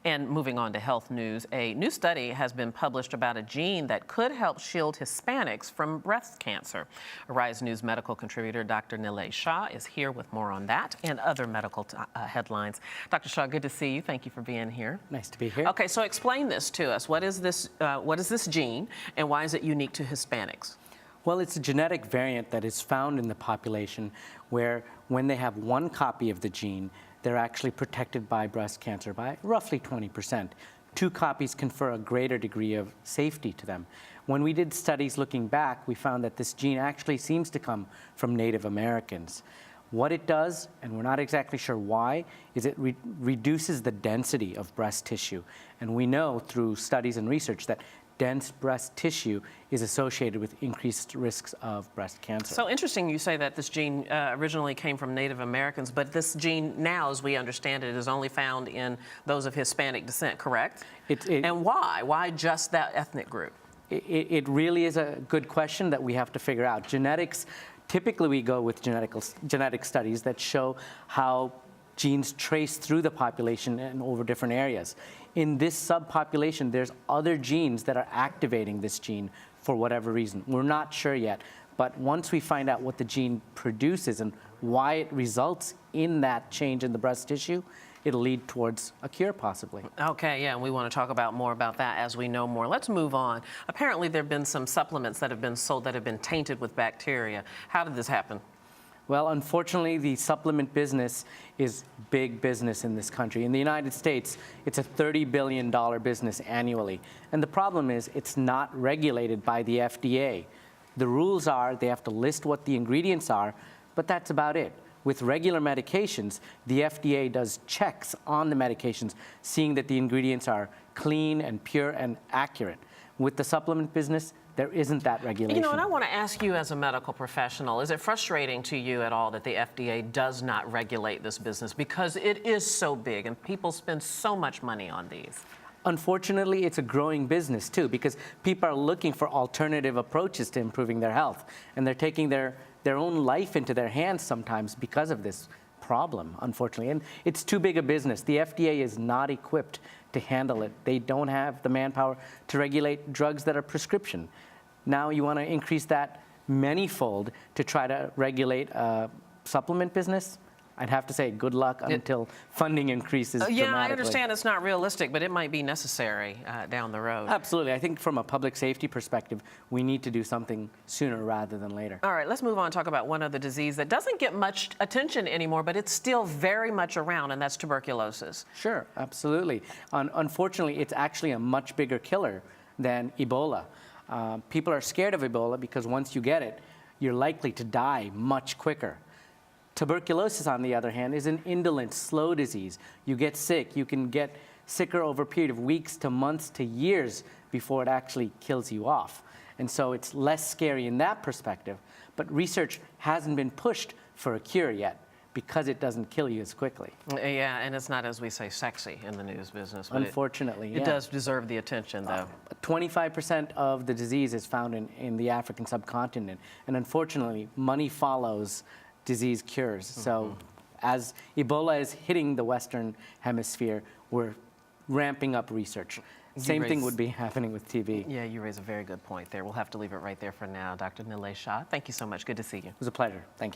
And moving on to health news, a new study has been published about a gene that could help shield Hispanics from breast cancer. Arise News medical contributor Dr. Nilay Shah is here with more on that and other medical headlines. Dr. Shah, good to see you. Thank you for being here. Nice to be here. Okay, so explain this to us. What is this gene, and why is it unique to Hispanics? Well, it's a genetic variant that is found in the population where when they have one copy of the gene, they're actually protected by breast cancer by roughly 20%. Two copies confer a greater degree of safety to them. When we did studies looking back, we found that this gene actually seems to come from Native Americans. What it does, and we're not exactly sure why, is it reduces the density of breast tissue. And we know through studies and research that dense breast tissue is associated with increased risks of breast cancer. So interesting you say that this gene originally came from Native Americans, but this gene now, as we understand it, is only found in those of Hispanic descent, correct? And why? Why just that ethnic group? It really is a good question that we have to figure out. Genetics, typically we go with genetic studies that show how genes trace through the population and over different areas. In this subpopulation, there's other genes that are activating this gene for whatever reason. We're not sure yet, but once we find out what the gene produces and why it results in that change in the breast tissue, it'll lead towards a cure possibly. Okay, yeah, and we want to talk more about that as we know more. Let's move on. Apparently there have been some supplements that have been sold that have been tainted with bacteria. How did this happen? Well, unfortunately, the supplement business is big business in this country. In the United States, it's a $30 billion business annually. And the problem is it's not regulated by the FDA. The rules are they have to list what the ingredients are, but that's about it. With regular medications, the FDA does checks on the medications, seeing that the ingredients are clean and pure and accurate. With the supplement business, there isn't that regulation. You know, and I want to ask you as a medical professional, is it frustrating to you at all that the FDA does not regulate this business? Because it is so big and people spend so much money on these. Unfortunately, it's a growing business too, because people are looking for alternative approaches to improving their health. And they're taking their own life into their hands sometimes because of this problem, unfortunately. And it's too big a business. The FDA is not equipped to handle it. They don't have the manpower to regulate drugs that are prescription. Now you want to increase that manyfold to try to regulate a supplement business? I'd have to say good luck until funding increases dramatically. Yeah, I understand it's not realistic, but it might be necessary down the road. Absolutely. I think from a public safety perspective, we need to do something sooner rather than later. All right, let's move on and talk about one other disease that doesn't get much attention anymore, but it's still very much around, and that's tuberculosis. Sure, absolutely. Unfortunately, it's actually a much bigger killer than Ebola. People are scared of Ebola because once you get it, you're likely to die much quicker. Tuberculosis, on the other hand, is an indolent, slow disease. You get sick. You can get sicker over a period of weeks to months to years before it actually kills you off. And so it's less scary in that perspective. But research hasn't been pushed for a cure yet because it doesn't kill you as quickly. Yeah, and it's not, as we say, sexy in the news business. But unfortunately, it does deserve the attention, though. 25% of the disease is found in the African subcontinent. And unfortunately, money follows disease cures. So as Ebola is hitting the Western Hemisphere, we're ramping up research. Same thing would be happening with TB. Yeah, you raise a very good point there. We'll have to leave it right there for now. Dr. Nilay Shah, thank you so much. Good to see you. It was a pleasure. Thank you.